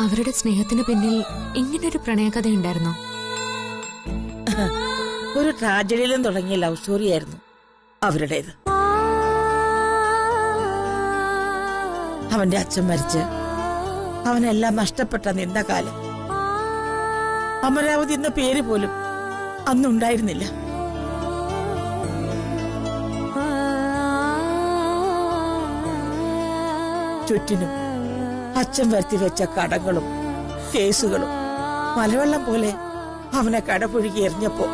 അവരുടെ സ്നേഹത്തിന് പിന്നിൽ ഇങ്ങനൊരു പ്രണയകഥ ഉണ്ടായിരുന്നോ? ഒരു ട്രാജഡിയിലും തുടങ്ങിയ ലവ് സ്റ്റോറി ആയിരുന്നു അവരുടേത്. അവന്റെ അച്ഛൻ മരിച്ച് അവനെല്ലാം നഷ്ടപ്പെട്ട നിന്ന കാലം. അമരാവതി എന്ന പേര് പോലും അന്നുണ്ടായിരുന്നില്ല. ചുറ്റിനും അച്ഛൻ വരുത്തി വെച്ച കടങ്ങളും കേസുകളും മലവെള്ളം പോലെ അവനെ കടപുഴുകി എറിഞ്ഞപ്പോ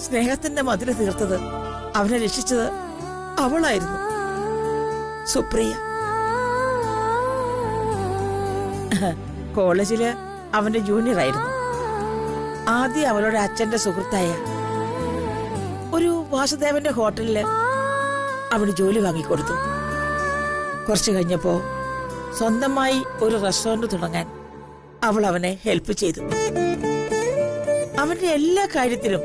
സ്നേഹത്തിന്റെ മതില് തീർത്തത്, അവനെ രക്ഷിച്ചത് അവളായിരുന്നു, സുപ്രിയ. കോളേജില് അവന്റെ ജൂനിയർ ആയിരുന്നു. ആദ്യം അവളുടെ അച്ഛന്റെ സുഹൃത്തായ ഒരു വാസുദേവന്റെ ഹോട്ടലില് അവന് ജോലി വാങ്ങിക്കൊടുത്തു. കുറച്ചു കഴിഞ്ഞപ്പോ സ്വന്തമായി ഒരു റെസ്റ്റോറന്റ് തുടങ്ങാൻ അവൾ അവനെ ഹെൽപ്പ് ചെയ്തു. അവന്റെ എല്ലാ കാര്യത്തിലും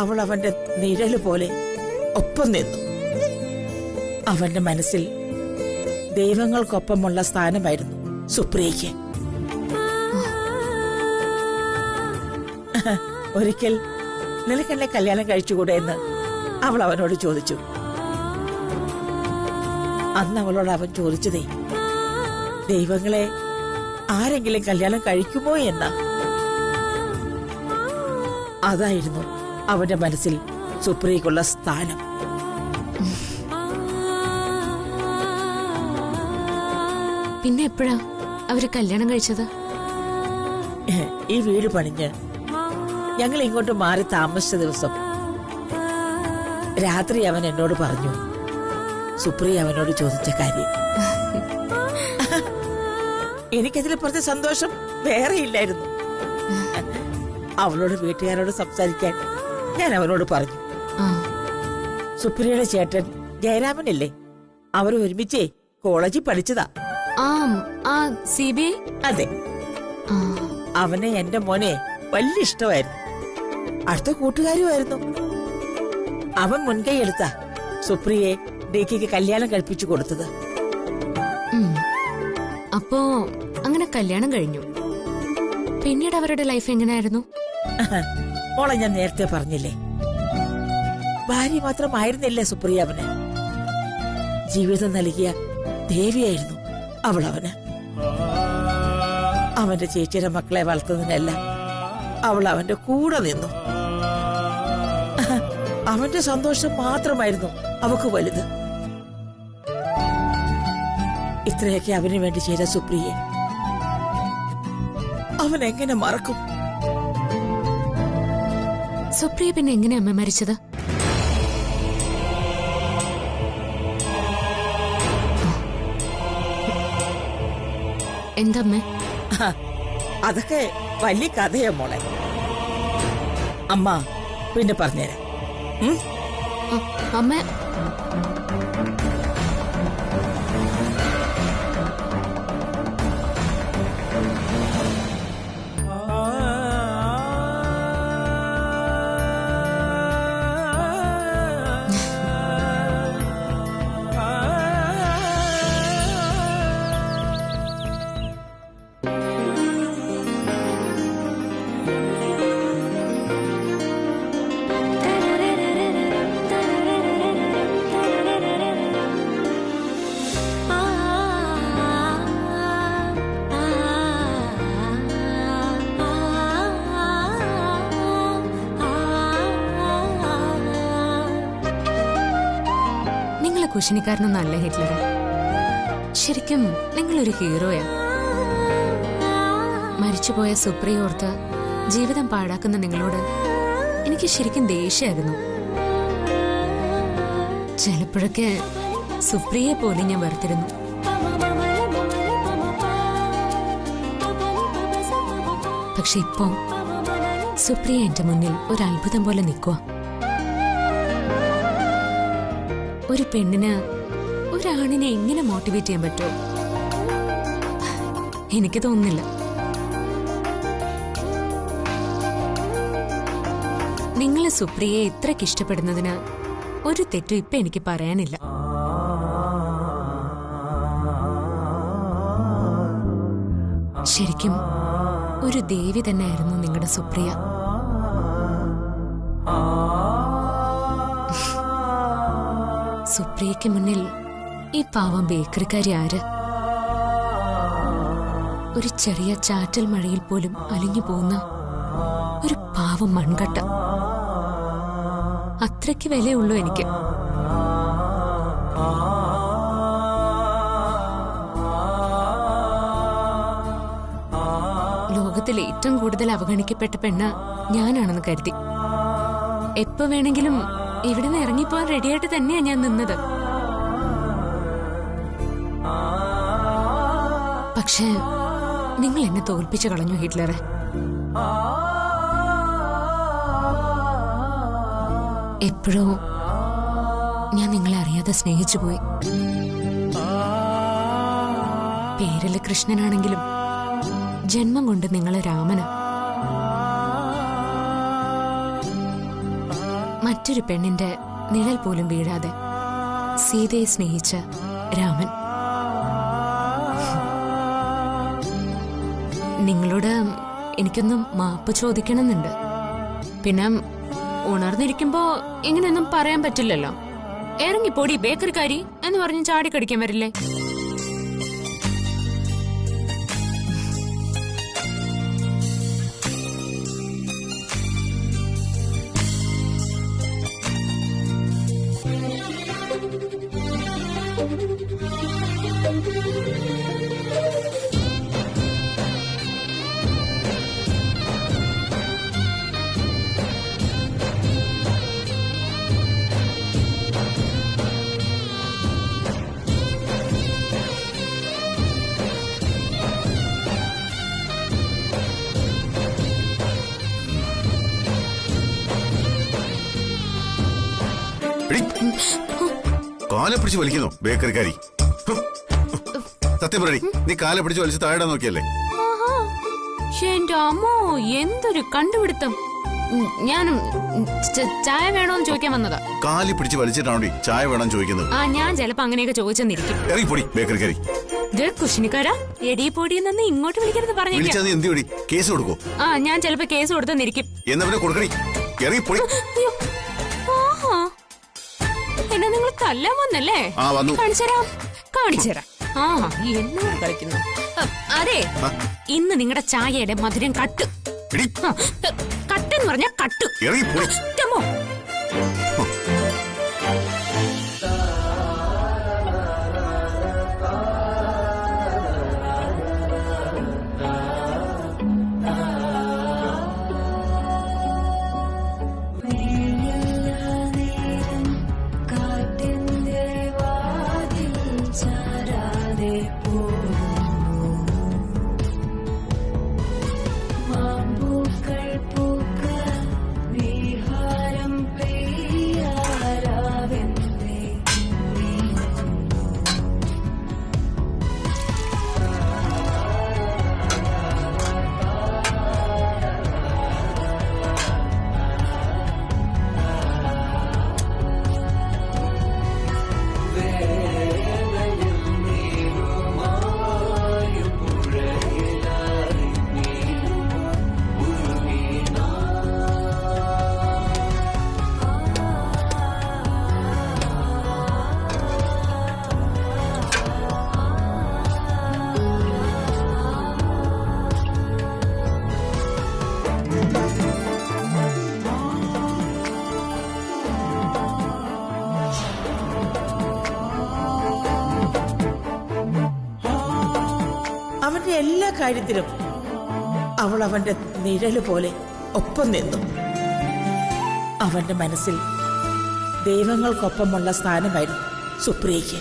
അവൾ അവന്റെ നിഴല് പോലെ ഒപ്പം നിന്നു. അവന്റെ മനസ്സിൽ ദൈവങ്ങൾക്കൊപ്പമുള്ള സ്ഥാനമായിരുന്നു സുപ്രിയയ്ക്ക്. ഒരിക്കൽ നിനക്കെന്നെ കല്യാണം കഴിച്ചുകൂടെ എന്ന് അവൾ അവനോട് ചോദിച്ചു. അന്ന് അവളോട് അവൻ ചോദിച്ചതേ, ദൈവങ്ങളെ ആരെങ്കിലും കല്യാണം കഴിക്കുമോ എന്ന. അതായിരുന്നു അവന്റെ മനസ്സിൽ സുപ്രിയക്കുള്ള സ്ഥാനം. പിന്നെ എപ്പോഴാ അവര് കല്യാണം കഴിച്ചത്? ഈ വീട് പണിഞ്ഞ് ഞങ്ങൾ ഇങ്ങോട്ട് മാറി താമസിച്ച ദിവസം രാത്രി അവൻ എന്നോട് പറഞ്ഞു സുപ്രിയ അവനോട് ചോദിച്ച കാര്യം. എനിക്കതിൽ പുറത്തെ സന്തോഷം വേറെ ഇല്ലായിരുന്നു. അവളോട് വീട്ടുകാരോട് സംസാരിക്കാൻ ഞാൻ അവനോട് പറഞ്ഞു. സുപ്രിയയുടെ ചേട്ടൻ ജയരാമനല്ലേ, അവർ ഒരുമിച്ചേ കോളേജിൽ പഠിച്ചതാ. അതെ, അവനെ എന്റെ മോനെ വലിയ ഇഷ്ടമായിരുന്നു, അടുത്ത കൂട്ടുകാരുമായിരുന്നു. അവൻ മുൻകൈ എടുത്ത സുപ്രിയെ ഡേക്കിക്ക് കല്യാണം കഴിപ്പിച്ചു കൊടുത്തത്. അപ്പോ അങ്ങനെ കല്യാണം കഴിഞ്ഞു. പിന്നീട് അവരുടെ ലൈഫ് എങ്ങനെയായിരുന്നു? മോളെ ഞാൻ നേരത്തെ പറഞ്ഞില്ലേ, ഭാര്യ മാത്രമായിരുന്നില്ലേ സുപ്രിയ അവന്. ജീവിതം നൽകിയ ദേവിയായിരുന്നു അവൾ അവന്. അവന്റെ ചേച്ചിയുടെ മക്കളെ വളർത്തുന്നതിനെല്ലാം അവൾ അവന്റെ കൂടെ നിന്നു. അവന്റെ സന്തോഷം മാത്രമായിരുന്നു അവക്ക് വലുത്. ഇത്രയൊക്കെ അവന് വേണ്ടി ചെയ്ത സുപ്രിയെ അവൻ എങ്ങനെ മറക്കും? സുപ്രിയ പിന്നെ എങ്ങനെ അമ്മ മരിച്ചത്? എന്തമ്മ? അതൊക്കെ വലിയ കഥയാ മോളെ. അമ്മ പിന്നെ പറഞ്ഞുതരാം. അമ്മ കുശിനിക്കാരനൊന്നും അല്ല ഹിറ്റ്ലർ. ശരിക്കും നിങ്ങളൊരു ഹീറോയാ. മരിച്ചുപോയ സുപ്രിയ ഓർത്ത് ജീവിതം പാഴാക്കുന്ന നിങ്ങളോട് എനിക്ക് ശരിക്കും ദേഷ്യമായിരുന്നു. ചിലപ്പോഴൊക്കെ സുപ്രിയെ പോലും ഞാൻ വെറുത്തിരുന്നു. പക്ഷെ ഇപ്പോ സുപ്രിയ എന്റെ മുന്നിൽ ഒരു അത്ഭുതം പോലെ നിൽക്കുക. ഒരു പെണ്ണിന് ഒരാണിനെ എങ്ങനെ മോട്ടിവേറ്റ് ചെയ്യാൻ പറ്റുമോ? എനിക്ക് തോന്നുന്നില്ല. നിങ്ങൾ സുപ്രിയയെ ഇത്രയ്ക്ക് ഇഷ്ടപ്പെടുന്നതിന് ഒരു തെറ്റും ഇപ്പൊ എനിക്ക് പറയാനില്ല. ശരിക്കും ഒരു ദേവി തന്നെയായിരുന്നു നിങ്ങളുടെ സുപ്രിയ. സുപ്രിയയ്ക്ക് മുന്നിൽ ഈ പാവം ബേക്കറിക്കാരി ആര്? ഒരു ചെറിയ ചാറ്റൽ മഴയിൽ പോലും അലിഞ്ഞു പോകുന്ന ഒരു പാവം മൺകട്ട. അത്രയ്ക്ക് വിലയുള്ളൂ എനിക്ക്. ലോകത്തിൽ ഏറ്റവും കൂടുതൽ അവഗണിക്കപ്പെട്ട പെണ്ണ് ഞാനാണെന്ന് കരുതി. എപ്പോ വേണമെങ്കിലും ഇവിടുന്ന് ഇറങ്ങിപ്പോവാൻ റെഡിയായിട്ട് തന്നെയാ ഞാൻ നിന്നത്. പക്ഷേ നിങ്ങൾ എന്നെ തോൽപ്പിച്ചു കളഞ്ഞു ഹിറ്റ്ലറെ. എപ്പോഴോ ഞാൻ നിങ്ങളെ അറിയാതെ സ്നേഹിച്ചു പോയി. പേരില് കൃഷ്ണനാണെങ്കിലും ജന്മം കൊണ്ട് നിങ്ങളെ രാമന്. മറ്റൊരു പെണ്ണിന്റെ നിഴൽ പോലും വീഴാതെ സീതയെ സ്നേഹിച്ച രാമൻ. നിങ്ങളോട് എനിക്കൊന്നും മാപ്പ് ചോദിക്കണമെന്നുണ്ട്. പിന്നെ ഉണർന്നിരിക്കുമ്പോ ഇങ്ങനെയൊന്നും പറയാൻ പറ്റില്ലല്ലോ. ഇറങ്ങിപ്പോടി ബേക്കറിക്കാരി എന്ന് പറഞ്ഞ് ചാടിക്കടിക്കാൻ വരില്ലേ? കാലെ പിടിച്ച് വലിക്കുന്നു ബേക്കറിക്കാരി. സത്യം പറയടി, നീ കാലെ പിടിച്ച് വലിച്ച് താഴെ നോക്കിയല്ലേ? എന്റെ അമ്മോ, എന്തൊരു കണ്ടുപിടുത്തം. ഞാൻ ചായ വേണോന്ന് ചോദിക്കാൻ വന്നതാ. കാലി പിടിച്ച് വലിച്ചിട്ടാണോ ചായ വേണം ചോദിക്കുന്നത്? ആ, ഞാൻ ചിലപ്പോ അങ്ങനെയൊക്കെ ചോദിച്ചെന്നിരിക്കും. ഇറങ്ങിപ്പൊടി ബേക്കറിക്കാരി. കുശിനിക്കാരാ, എടി പൊടിയെന്ന് ഇങ്ങോട്ട് വിളിക്കരുത് പറഞ്ഞാൽ എന്ത് കൂടി കേസ് കൊടുക്കോ? ആ, ഞാൻ ചിലപ്പോ കേസ് കൊടുത്തെന്നിരിക്കും. എന്നാ പിന്നെ കൊടുക്കണി. ഇറങ്ങിപ്പൊടി. എന്നെ നിങ്ങൾ തല്ലാൻ വന്നല്ലേ? കാണിച്ചരാം. ആ, എന്നോട് കളിക്കുന്നു. അതെ, ഇന്ന് നിങ്ങളുടെ ചായയുടെ മധുരം കട്ട്. കട്ടെന്ന് പറഞ്ഞ കട്ട്. അവന്റെ എല്ലാ കാര്യത്തിലും അവൾ അവന്റെ നിഴല് പോലെ ഒപ്പം നിന്നു. അവന്റെ മനസ്സിൽ ദൈവങ്ങൾക്കൊപ്പമുള്ള സ്ഥാനമായിരുന്നു സുപ്രിയയ്ക്ക്.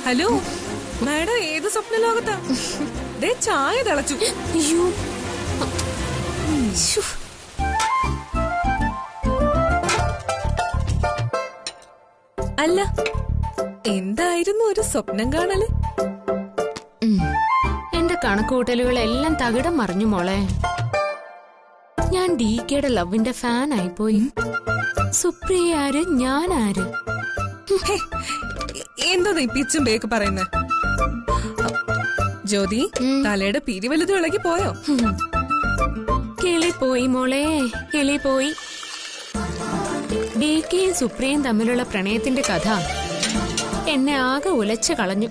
ഹലോ മാഡം, ഏത് സ്വപ്ന ലോകത്താ? ചായ തിളച്ചു. അയ്യോ, അല്ല, എന്തായിരുന്നു ഒരു സ്വപ്നം കാണല്? കണക്കുകൂട്ടലുകളെല്ലാം തകിടം മറിഞ്ഞു മോളെ. ഞാൻ DKയുടെ ലവിന്റെ ഫാൻ ആയിപ്പോയി. സുപ്രിയ ആര്, ഞാൻ ആര്? ഹേ, എന്താ നീ പിച്ചും ബേക്ക് പറയുന്നേ? ജ്യോതി, തലയുടെ പിരി വലുതും ഇളകി പോയോ? കിളി പോയി മോളെ, കിളി പോയി. DKയും സുപ്രിയയും തമ്മിലുള്ള പ്രണയത്തിന്റെ കഥ എന്നെ ആകെ ഉലച്ചു കളഞ്ഞു.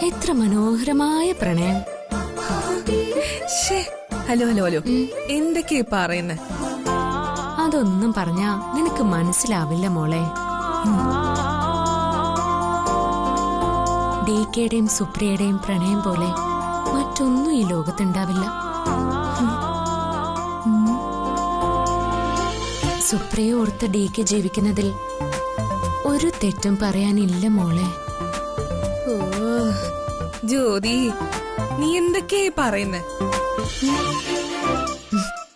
എത്ര മനോഹരമായ പ്രണയം. ഹലോ ഹലോ ഹലോ, എന്തൊക്കെയാ പറയുന്നേ? അതൊന്നും പറഞ്ഞാ നിനക്ക് മനസ്സിലാവില്ല മോളെ. DKയുടെയും സുപ്രിയയുടെയും പ്രണയം പോലെ മറ്റൊന്നും ഈ ലോകത്തുണ്ടാവില്ല. സുപ്രിയ ഓർത്ത് DK ജീവിക്കുന്നതിൽ ഒരു തെറ്റും പറയാനില്ല മോളെ. ഓ ജ്യോതി, നീ എന്തൊക്കെയാ പറയുന്നേ?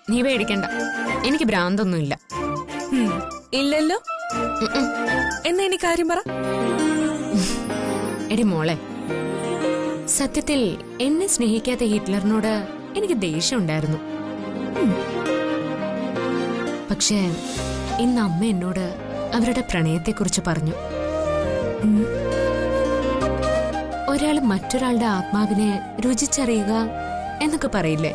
നീ പേടിക്കണ്ട, എനിക്ക് ഭ്രാന്തൊന്നുമില്ല. ഇല്ലല്ലോ. എന്നാ ഇനി കാര്യം പറ. എടി മോളെ, സത്യത്തിൽ എന്നെ സ്നേഹിക്കാത്ത ഹിറ്റ്ലറിനോട് എനിക്ക് ദേഷ്യം ഉണ്ടായിരുന്നു. പക്ഷേ ഇന്ന് അമ്മ എന്നോട് അവരുടെ പ്രണയത്തെക്കുറിച്ച് പറഞ്ഞു. ഒരാൾ മറ്റൊരാളുടെ ആത്മാവിനെ രുചിച്ചറിയുക എന്നൊക്കെ പറയില്ലേ,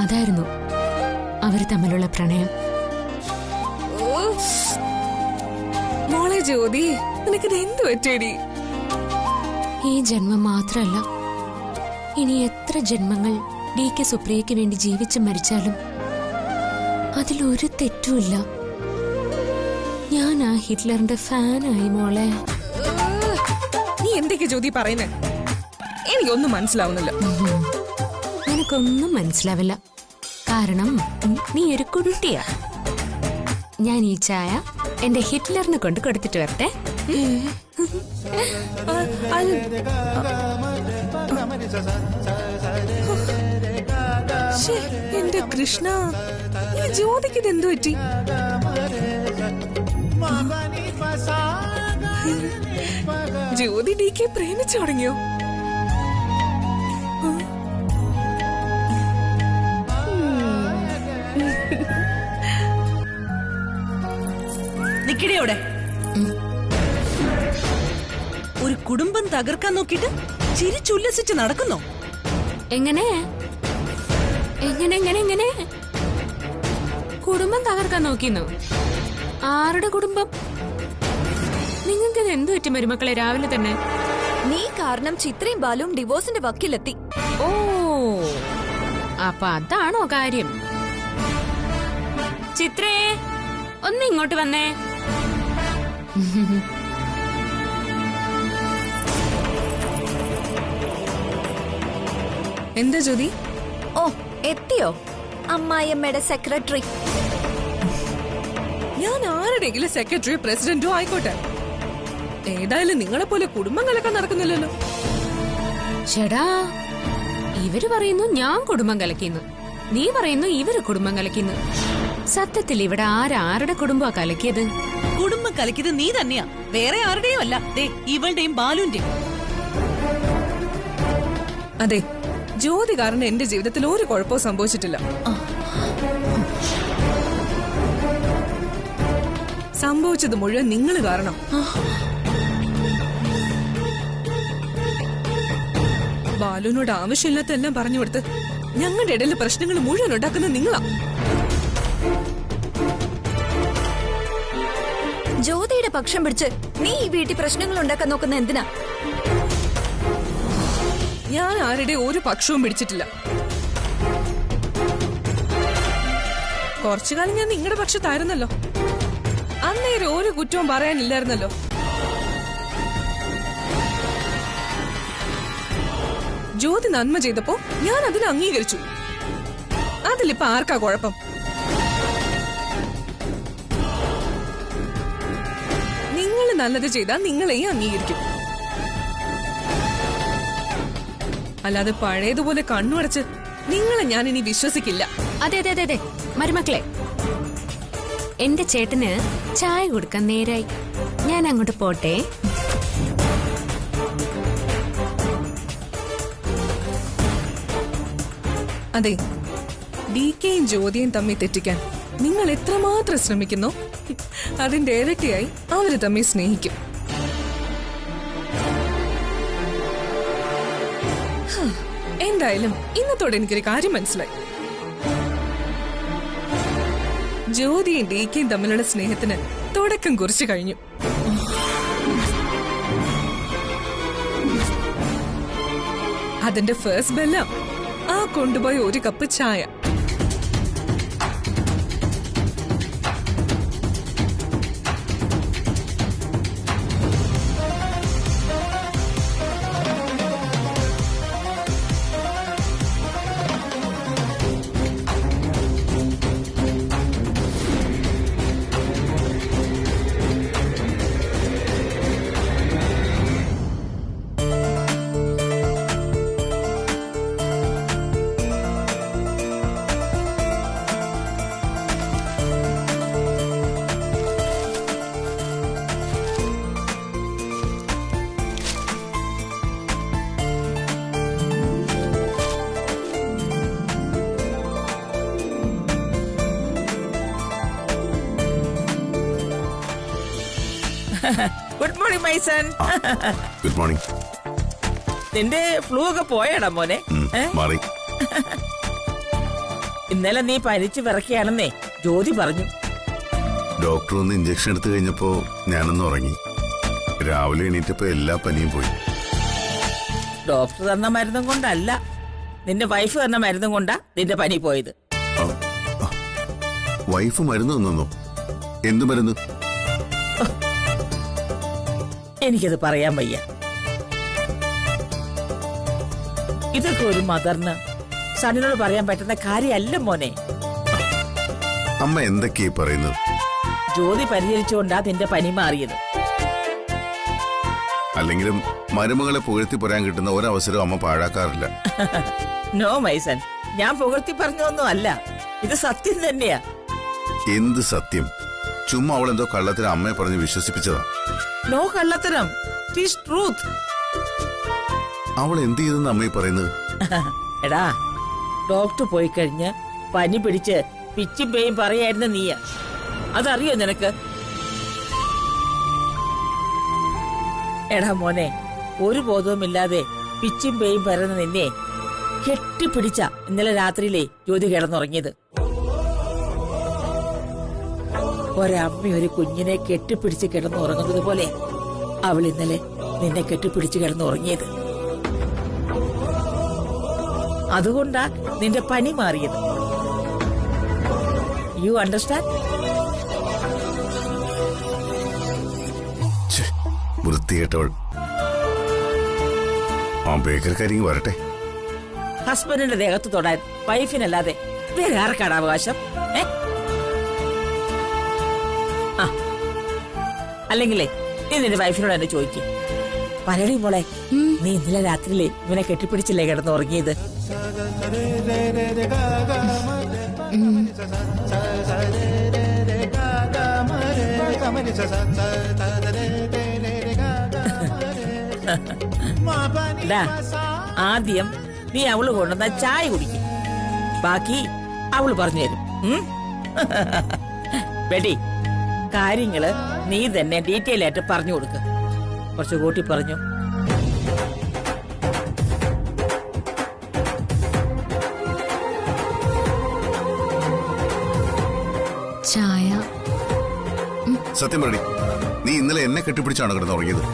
അതായിരുന്നു അവർ തമ്മിലുള്ള പ്രണയം. മോളെ ജ്യോതി, നിനക്കിത് എന്ത് പറ്റേടി? ഈ ജന്മം മാത്രമല്ല, ഇനി എത്ര ജന്മങ്ങൾ DK സുപ്രിയയ്ക്ക് വേണ്ടി ജീവിച്ചു മരിച്ചാലും അതിലൊരു തെറ്റുമില്ല. ഞാൻ ആ ഹിറ്റ്ലറിന്റെ ഫാനായി മോളെ. നീ എന്തൊക്കെ ജ്യോതി പറയുന്നേ? എനിക്കൊന്നും മനസ്സിലാവുന്നില്ല. നിനക്കൊന്നും മനസ്സിലാവില്ല, കാരണം നീ ഒരു കുട്ടിയാ. ഞാൻ ഈ ചായ എന്റെ ഹിറ്റ്ലറിന് കൊണ്ട് കൊടുത്തിട്ട് വരട്ടെ. എന്റെ കൃഷ്ണ, ഈ ജ്യോതിക്ക് ഇത് എന്തു പറ്റി? ജ്യോതി DK പ്രേമിച്ചു തുടങ്ങിയോ? നിക്കടിയോടെ ഒരു കുടുംബം തകർക്കാൻ നോക്കിട്ട് ചിരിച്ചുല്ലസിച്ച് നടക്കുന്നോ? എങ്ങനെ എങ്ങനെ എങ്ങനെ എങ്ങനെ കുടുംബം തകർക്കാൻ നോക്കിന്നോ? ആരുടെ കുടുംബം? നിങ്ങൾക്ക് എന്തു പറ്റി മരുമക്കളെ രാവിലെ തന്നെ? നീ കാരണം ചിത്രയും ബാലും ഡിവോഴ്സിന്റെ വക്കിലെത്തി. ഓ, അപ്പൊ അതാണോ കാര്യം? ചിത്രേ, ഒന്ന് ഇങ്ങോട്ട് വന്നേ. എന്താ ജ്യോതി? ഓ, എത്തിയോ അമ്മായിയമ്മയുടെ സെക്രട്ടറി? ഞാൻ ആരുടെയെങ്കിലും സെക്രട്ടറിയോ പ്രസിഡന്റോ ആയിക്കോട്ടെ, ഏതായാലും നിങ്ങളെ പോലെ കുടുംബം കലക്കാൻ നടക്കുന്നില്ലല്ലോ. ചേടാ, ഇവര് പറയുന്നു ഞാൻ കുടുംബം കലക്കിന്ന്, നീ പറയുന്നു ഇവര് കുടുംബം കലക്കിന്ന്. സത്യത്തിൽ ഇവിടെ ആരുടെ കുടുംബമാ കലക്കിയത്? കുടുംബം കലക്കിയത് നീ തന്നെയാ, വേറെ ആരുടെയും അല്ല. ഇവളുടെയും ബാലുന്റെയും. അതെ, ജ്യോതി കാരണം എന്റെ ജീവിതത്തിൽ ഒരു കുഴപ്പവും സംഭവിച്ചിട്ടില്ല. സംഭവിച്ചത് മുഴുവൻ നിങ്ങൾ കാരണം. ബാലുവിനോട് ആവശ്യമില്ലാത്ത എല്ലാം പറഞ്ഞു കൊടുത്ത് ഞങ്ങളുടെ ഇടയിൽ പ്രശ്നങ്ങൾ മുഴുവൻ ഉണ്ടാക്കുന്നത് നിങ്ങളാ. ജ്യോതിയുടെ പക്ഷം പിടിച്ച് നീ ഈ വീട്ടിൽ പ്രശ്നങ്ങൾ ഉണ്ടാക്കാൻ നോക്കുന്ന എന്തിനാ? ഞാൻ ആരുടെ ഒരു പക്ഷവും പിടിച്ചിട്ടില്ല. കുറച്ചു കാലം ഞാൻ നിങ്ങളുടെ പക്ഷത്തായിരുന്നല്ലോ. അന്നേരം ഒരു കുറ്റവും പറയാനില്ലായിരുന്നല്ലോ. ജ്യോതി നന്മ ചെയ്തപ്പോ ഞാൻ അതിനെ അംഗീകരിച്ചു. അതിലിപ്പോ ആർക്കാ കുഴപ്പം? നിങ്ങൾ നല്ലത് ചെയ്താൽ നിങ്ങളെയും അംഗീകരിക്കും. അല്ലാതെ പഴയതുപോലെ കണ്ണുടച്ച് നിങ്ങളെ ഞാൻ ഇനി വിശ്വസിക്കില്ല. അതെ അതെ അതെ അതെ മരുമക്കളെ, എന്റെ ചേട്ടന് ചായ കൊടുക്കാൻ നേരായി. ഞാൻ അങ്ങോട്ട് പോട്ടെ. അതെ, ഡി കെയും ജ്യോതിയും തമ്മിൽ തെറ്റിക്കാൻ നിങ്ങൾ എത്രമാത്രം ശ്രമിക്കുന്നോ അതിന്റെ ഇരട്ടിയായി അവര് തമ്മിൽ സ്നേഹിക്കും. എന്തായാലും ഇന്നത്തോടെ എനിക്കൊരു കാര്യം മനസ്സിലായി. ജ്യോതിയും ഡി കെയും തമ്മിലുള്ള സ്നേഹത്തിന് തുടക്കം കുറിച്ചു കഴിഞ്ഞു. അതിന്റെ ഫസ്റ്റ് ബെല്ല ആ കൊണ്ടുപോയ ഒരു കപ്പ് ചായ. Good morning Maison. Good morning. നിന്റെ ഫ്ലൂ ഒക്കെ പോയടാ മോനെ? മാറി. ഇന്നലെ നീ പനിച്ചു വിറക്കുകയാണെന്നേ ജ്യോതി പറഞ്ഞു. ഡോക്ടർ ഒന്ന് ഇഞ്ചക്ഷൻ എടുത്തു കഴിഞ്ഞപ്പോ ഞാനൊന്ന് ഉറങ്ങി. രാവിലെ എണീറ്റപ്പോ എല്ലാ പനിയും പോയി. ഡോക്ടർ തന്ന മരുന്നും കൊണ്ടല്ല, നിന്റെ വൈഫ് തന്ന മരുന്നും കൊണ്ടാ നിന്റെ പനി പോയത്. വൈഫ് മരുന്ന് തന്നോ? എന്ത് മരുന്ന്? എനിക്കത് പറയാൻ വയ്യ. ഇതൊക്കെ ഒരു മദറിന് സണ്ണിനോട് പറയാൻ പറ്റുന്ന കാര്യമല്ല മോനെ. അമ്മ എന്തൊക്കെയാ പറയുന്നത്? ജ്യോതി പരിചരിച്ചുകൊണ്ടാ നിന്റെ പനി മാറിയത്. അല്ലെങ്കിലും മരുമകളെ പുകഴ്ത്തി പറയാൻ കിട്ടുന്ന ഒരവസരം അമ്മ പാഴാക്കാറില്ല. നോ മൈസൻ, ഞാൻ പുകഴ്ത്തി പറഞ്ഞൊന്നും അല്ല, ഇത് സത്യം തന്നെയാ. എന്ത് സത്യം? ചുമ്മാ അവളെന്തോ കള്ളത്തിന് അമ്മയെ പറഞ്ഞ് വിശ്വസിപ്പിച്ചതാ. നോ കള്ളത്തരം, ഇറ്റ് ഈസ് ട്രൂത്ത്. അവൾ എന്ത് ചെയ്തെന്ന് അമ്മയെ പറയുന്നത്? എടാ, ഡോക്ടർ പോയി കഴിഞ്ഞ് പനി പിടിച്ച് പിച്ചും പേയും പറയായിരുന്നു നീയ. അതറിയോ നിനക്ക്? എടാ മോനെ, ഒരു ബോധവുമില്ലാതെ പിച്ചും പേയും പറയുന്ന നിന്നെ കെട്ടിപ്പിടിച്ച ഇന്നലെ രാത്രിയിലെ ജ്യോതി കിടന്നുറങ്ങിയത്. ഒരമ്മ ഒരു കുഞ്ഞിനെ കെട്ടിപ്പിടിച്ച് കിടന്നുറങ്ങുന്നത് പോലെ അവൾ ഇന്നലെ നിന്നെ കെട്ടിപ്പിടിച്ച് കിടന്നുറങ്ങിയത്. അതുകൊണ്ടാ നിന്റെ പനി മാറിയത്. You understand? വൃത്തികേട്ടവൾ. ആ ബേക്കറിക്കാരിങ്ങ് വരട്ടെ. ഹസ്ബൻഡിന്റെ ദേഹത്ത് തൊടാൻ വൈഫിനല്ലാതെ വേറെ ആർക്കാണ് അവകാശം? അല്ലെങ്കിലേ നീ നിന്റെ വൈഫിനോട് എന്നെ ചോദിക്കും, പലടി മോളെ, നീ ഇന്നലെ രാത്രിയിലെ ഇവനെ കെട്ടിപ്പിടിച്ചില്ലേ കിടന്നുറങ്ങിയത്? ആദ്യം നീ അവള് കൊണ്ടുവന്ന ചായ കുടിക്കും, ബാക്കി അവള് പറഞ്ഞു തരും. ബെഡി, കാര്യങ്ങള് നീ തന്നെ ഡീറ്റെയിൽ ആയിട്ട് പറഞ്ഞു കൊടുക്ക. കുറച്ച് കൂട്ടി പറഞ്ഞു. ചായ. സത്യം പറയടി, നീ ഇന്നലെ എന്നെ കെട്ടിപ്പിടിച്ചാണ് കിടന്നുറങ്ങിയത്?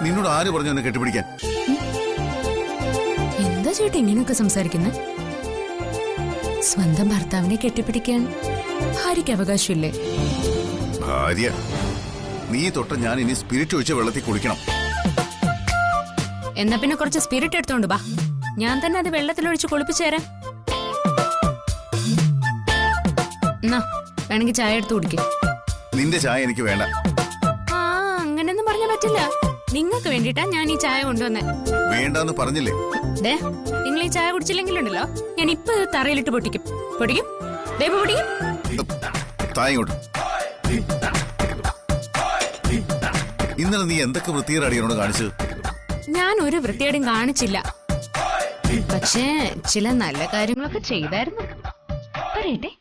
നിന്നോട് ആര് പറഞ്ഞു എന്നെ കെട്ടിപ്പിടിക്കാൻ? എന്താ ചേട്ടാ ഇങ്ങനെയൊക്കെ സംസാരിക്കുന്നത്? സ്വന്തം ഭർത്താവിനെ കെട്ടിപ്പിടിക്കാൻ ഭാര്യയ്ക്ക് അവകാശമില്ലേ? ഭാര്യ? നീ തൊട്ട ഞാൻ ഇനി സ്പിരിറ്റ് ഒഴിച്ച വെള്ളത്തിൽ കുളിക്കണം. എന്നാ പിന്നെ കുറച്ച് സ്പിരിറ്റ് എടുത്തോണ്ട് ബാ, ഞാൻ തന്നെ അത് വെള്ളത്തിലൊഴിച്ച് കുളിപ്പിച്ചേരാം. എന്നാ വേണമെങ്കിൽ ചായ എടുത്ത് കുടിക്കും. നിന്റെ ചായ എനിക്ക് വേണ്ട. ആ, അങ്ങനെയൊന്നും പറഞ്ഞാ പറ്റില്ല. നിങ്ങൾക്ക് വേണ്ടിട്ടാ ഞാൻ ഈ ചായ കൊണ്ടുവന്നേ. വേണ്ടെന്ന് പറഞ്ഞില്ലേ? നിങ്ങൾ ഈ ചായ കുടിച്ചില്ലെങ്കിലുണ്ടല്ലോ, ഞാൻ ഇപ്പൊ തറയിലിട്ട് പൊട്ടിക്കും. പൊട്ടിക്കും, പൊട്ടിക്കും. തായിങ്ങോട്ട്. ഇന്നലെ നീ എന്തൊക്കെ വൃത്തികേടാണ് എന്നോട് കാണിച്ചത്? ഞാൻ ഒരു വൃത്തിയേടും കാണിച്ചില്ല. പക്ഷേ ചില നല്ല കാര്യങ്ങളൊക്കെ ചെയ്തായിരുന്നു. പറയട്ടെ.